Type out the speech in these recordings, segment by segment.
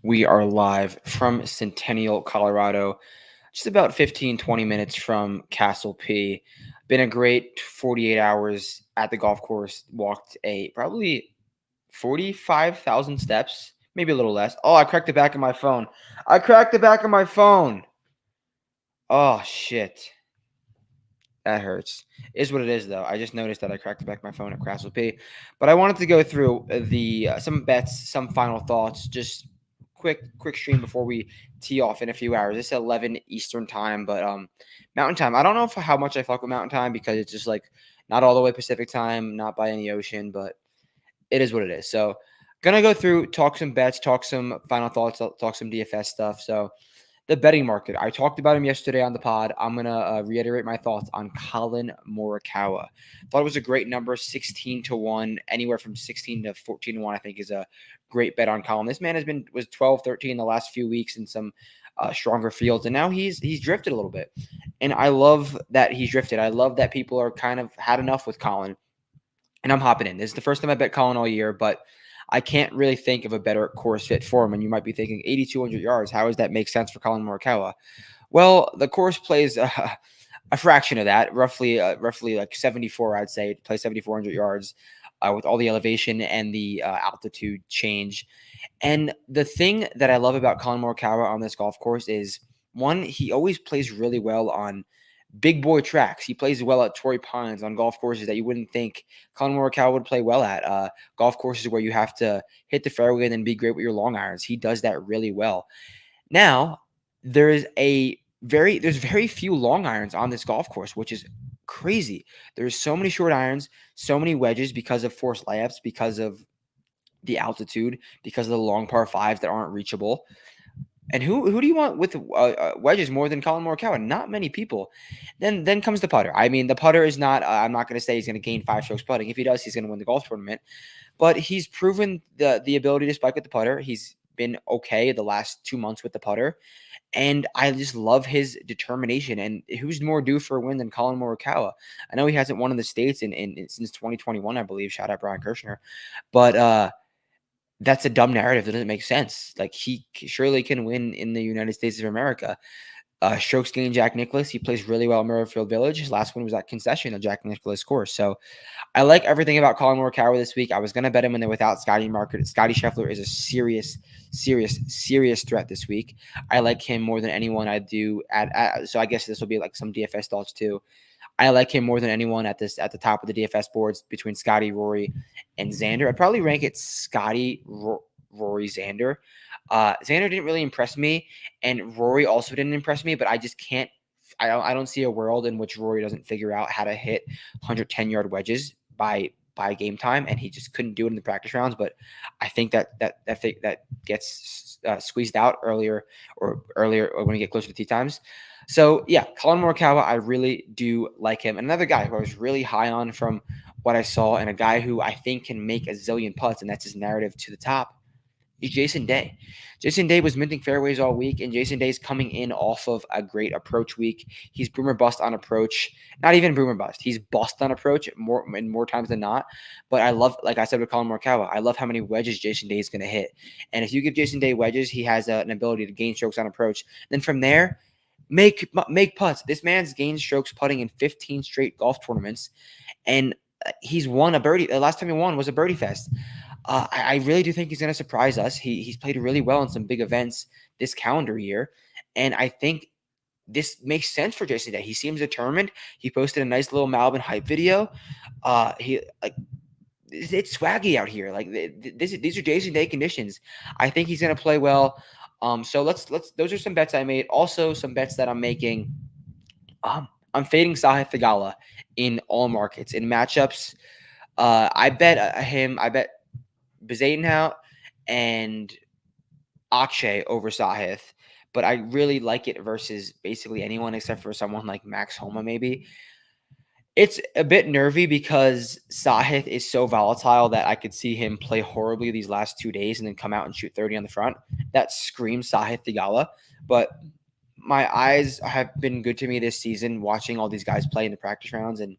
We are live from Centennial, Colorado, just about 15, 20 minutes from Castle P. Been a great 48 hours at the golf course. Walked probably 45,000 steps, maybe a little less. Oh, I cracked the back of my phone. I cracked the back of my phone. Oh, shit. That hurts. Is what it is, though. I just noticed that I cracked the back of my phone at Castle P. But I wanted to go through the some bets, some final thoughts, just quick stream before we tee off in a few hours. It's 11 Eastern time, but Mountain time. I don't know how much I fuck with Mountain time because it's just like not all the way Pacific time, not by any ocean, but it is what it is. So gonna go through, talk some bets, talk some final thoughts, talk some DFS stuff. So the betting market. I talked about him yesterday on the pod. I'm going to reiterate my thoughts on Colin Morikawa. Thought it was a great number, 16 to 1, anywhere from 16 to 14 to 1, I think is a great bet on Colin. This man was 12, 13 the last few weeks in some stronger fields, and now he's drifted a little bit. And I love that he's drifted. I love that people are kind of had enough with Colin, and I'm hopping in. This is the first time I bet Colin all year, but I can't really think of a better course fit for him. And you might be thinking 8,200 yards. How does that make sense for Colin Morikawa? Well, the course plays a fraction of that, roughly like 74, I'd say. It plays 7,400 yards with all the elevation and the altitude change. And the thing that I love about Colin Morikawa on this golf course is, one, he always plays really well on big boy tracks. He plays well at Torrey Pines on golf courses that you wouldn't think Colin Morikawa would play well at. Golf courses where you have to hit the fairway and then be great with your long irons. He does that really well. Now, there's very few long irons on this golf course, which is crazy. There's so many short irons, so many wedges because of forced layups, because of the altitude, because of the long par fives that aren't reachable. And who do you want with wedges more than Colin Morikawa? Not many people. Then comes the putter. I mean, the putter is not. I'm not going to say he's going to gain 5 strokes putting. If he does, he's going to win the golf tournament. But he's proven the ability to spike with the putter. He's been okay the last 2 months with the putter, and I just love his determination. And who's more due for a win than Colin Morikawa? I know he hasn't won in the States in since 2021, I believe. Shout out Brian Kirshner, but that's a dumb narrative that doesn't make sense. Like, he surely can win in the United States of America. Strokes gained Jack Nicklaus. He plays really well at Murrayfield Village. His last one was at Concession, a Jack Nicklaus course. So I like everything about Colin Morikawa this week. I was going to bet him when they're without Scotty Market. Scotty Scheffler is a serious threat this week. I like him more than anyone I do. So I guess this will be like some DFS thoughts too. I like him more than anyone at the top of the DFS boards between Scotty, Rory, and Xander. I'd probably rank it Scotty, Rory, Xander. Xander didn't really impress me, and Rory also didn't impress me. But I just can't. I don't see a world in which Rory doesn't figure out how to hit 110-yard wedges by game time, and he just couldn't do it in the practice rounds. But I think that gets squeezed out earlier or when we get closer to tee times. So yeah, Colin Morikawa, I really do like him. And another guy who I was really high on from what I saw, and a guy who I think can make a zillion putts, and that's his narrative to the top, is Jason Day. Jason Day was minting fairways all week, and Jason Day's coming in off of a great approach week. He's boomer bust on approach. Not even boomer bust. He's bust on approach more times than not. But I love, like I said with Colin Morikawa, I love how many wedges Jason Day is going to hit. And if you give Jason Day wedges, he has an ability to gain strokes on approach. Then from there, make putts. This man's gained strokes putting in 15 straight golf tournaments, and he's won a birdie. The last time he won was a birdie fest. I really do think he's going to surprise us. He's played really well in some big events this calendar year, and I think this makes sense for Jason Day. He seems determined. He posted a nice little Malvin hype video. It's swaggy out here. Like, these are Jason Day conditions. I think he's going to play well. So let's those are some bets I made. Also, some bets that I'm making. I'm fading Sahith Theegala in all markets. In matchups, I bet him. I bet Bezadenhout and Akshay over Sahith, but I really like it versus basically anyone except for someone like Max Homa maybe. It's a bit nervy because Sahith is so volatile that I could see him play horribly these last 2 days and then come out and shoot 30 on the front. That screams Sahith Theegala, but my eyes have been good to me this season watching all these guys play in the practice rounds, and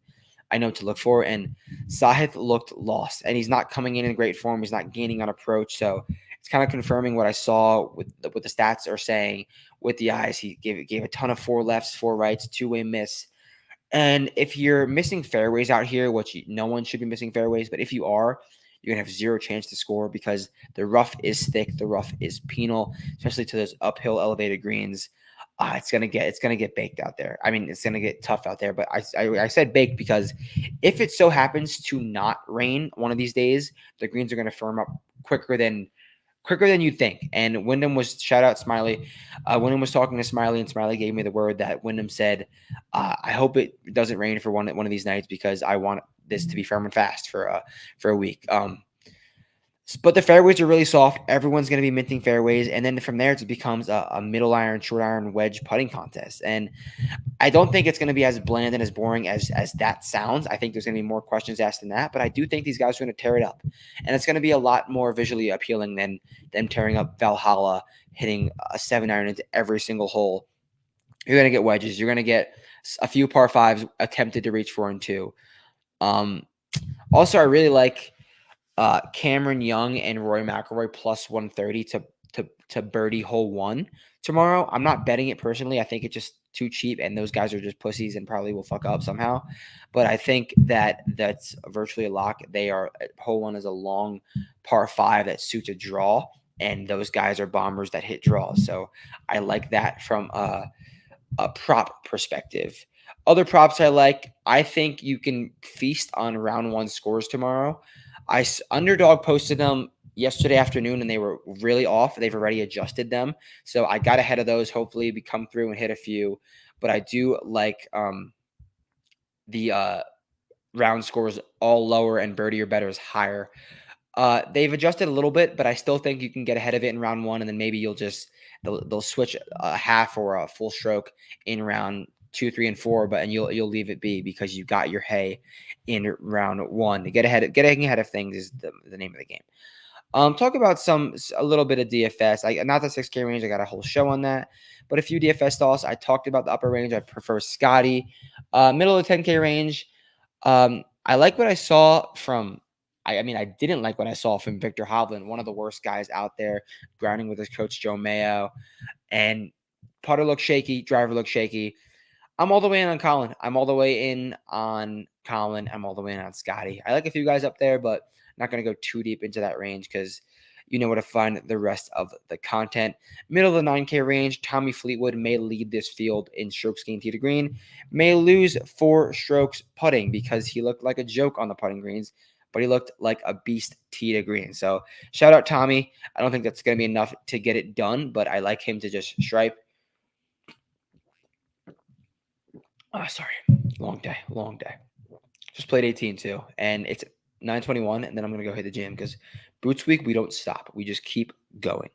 I know what to look for. And Sahith looked lost, and he's not coming in great form. He's not gaining on approach. So It's kind of confirming what I saw with what the stats are saying with the eyes. He gave a ton of 4 lefts, 4 rights, two-way miss. And if you're missing fairways out here, which no one should be missing fairways, but if you are, you're gonna have zero chance to score because the rough is thick, the rough is penal, especially to those uphill elevated greens. It's gonna get baked out there. I mean, it's gonna get tough out there. But I said baked because if it so happens to not rain one of these days, the greens are gonna firm up quicker than you think. And Wyndham was shout out Smiley. Wyndham was talking to Smiley, and Smiley gave me the word that Wyndham said, "I hope it doesn't rain for one of these nights because I want this to be firm and fast for a week." But the fairways are really soft. Everyone's going to be minting fairways, and then from there it becomes a middle iron, short iron, wedge putting contest. And I don't think it's going to be as bland and as boring as that sounds. I think there's going to be more questions asked than that, but I do think these guys are going to tear it up, and it's going to be a lot more visually appealing than them tearing up Valhalla, hitting a 7-iron into every single hole. You're going to get wedges. You're going to get a few par fives attempted to reach 4 and 2. Also, I really like Cameron Young and Rory McIlroy plus 130 to birdie hole 1 tomorrow. I'm not betting it personally. I think it's just too cheap, and those guys are just pussies and probably will fuck up somehow. But I think that's virtually a lock. They are hole 1 is a long par 5 that suits a draw, and those guys are bombers that hit draws. So I like that from a prop perspective. Other props I like, I think you can feast on round 1 scores tomorrow. Underdog posted them yesterday afternoon, and they were really off. They've already adjusted them, so I got ahead of those. Hopefully, we come through and hit a few. But I do like the round scores all lower and birdie or better is higher. They've adjusted a little bit, but I still think you can get ahead of it in round 1, and then maybe they'll switch a half or a full stroke in round 2, 3, and 4, and you'll leave it be because you got your hay in round 1. Getting ahead of things is the name of the game. Talk about a little bit of DFS. Not the 6K range. I got a whole show on that, but a few DFS stalls. I talked about the upper range. I prefer Scotty. Middle of the 10K range. I like what I saw from. I mean, I didn't like what I saw from Victor Hovland, one of the worst guys out there, grounding with his coach Joe Mayo, and putter looked shaky, driver looked shaky. I'm all the way in on Colin. I'm all the way in on Colin. I'm all the way in on Scotty. I like a few guys up there, but I'm not going to go too deep into that range because you know where to find the rest of the content. Middle of the 9K range, Tommy Fleetwood may lead this field in strokes gained tee to green, may lose 4 strokes putting because he looked like a joke on the putting greens, but he looked like a beast tee to green. So shout out Tommy. I don't think that's going to be enough to get it done, but I like him to just stripe. Oh, sorry. Long day. Just played 18 too. And it's 9:21, and then I'm going to go hit the gym because Boots Week, we don't stop. We just keep going.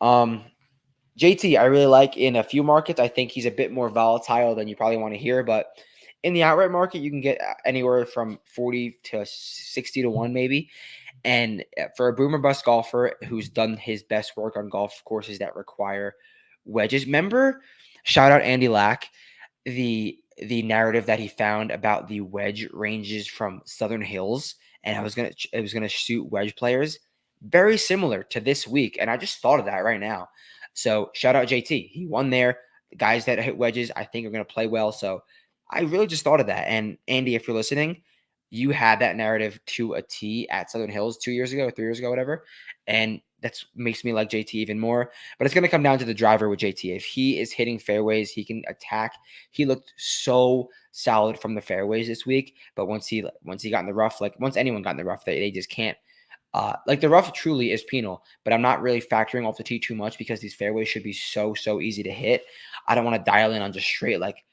JT, I really like in a few markets. I think he's a bit more volatile than you probably want to hear, but in the outright market, you can get anywhere from 40 to 60 to 1 maybe. And for a boomer bust golfer who's done his best work on golf courses that require wedges, remember, shout out Andy Lack, the narrative that he found about the wedge ranges from Southern Hills, and it was gonna shoot wedge players very similar to this week. And I just thought of that right now. So shout out JT. He won there. The guys that hit wedges, I think, are gonna play well. So I really just thought of that. And Andy, if you're listening, you had that narrative to a T at Southern Hills 2 years ago, 3 years ago, whatever. And that makes me like JT even more. But it's going to come down to the driver with JT. If he is hitting fairways, he can attack. He looked so solid from the fairways this week. But once he got in the rough, like once anyone got in the rough, they just can't. Like the rough truly is penal, but I'm not really factoring off the tee too much because these fairways should be so easy to hit. I don't want to dial in on just straight like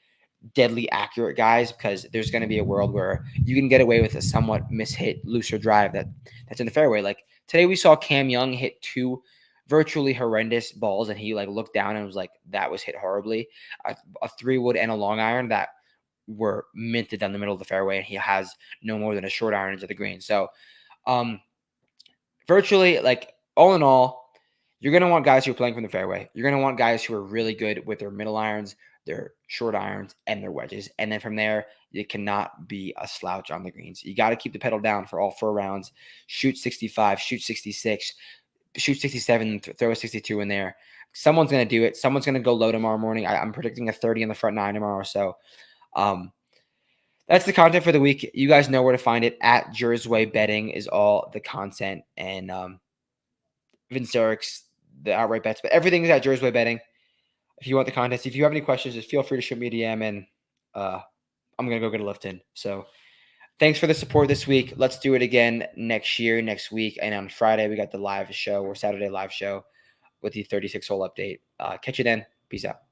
deadly accurate guys because there's going to be a world where you can get away with a somewhat mishit looser drive that's in the fairway. Like today we saw Cam Young hit 2 virtually horrendous balls, and he like looked down and was like, that was hit horribly. A 3-wood and a long iron that were minted down the middle of the fairway, and he has no more than a short iron into the green. So virtually, like all in all, you're going to want guys who are playing from the fairway. You're going to want guys who are really good with their middle irons, their short irons, and their wedges. And then from there, you cannot be a slouch on the greens. You got to keep the pedal down for all 4 rounds. Shoot 65, shoot 66. shoot 67, throw a 62 in there. Someone's going to do it. Someone's going to go low tomorrow morning. I'm predicting a 30 in the front nine tomorrow. So that's the content for the week. You guys know where to find it. At Jersey Betting is all the content. And Vince Eric's, the outright bets. But everything is at Jersey Betting. If you want the contest, if you have any questions, just feel free to shoot me a DM, and I'm going to go get a lift in. So thanks for the support this week. Let's do it again next week. And on Friday, we got the live show or Saturday live show with the 36 hole update. Catch you then. Peace out.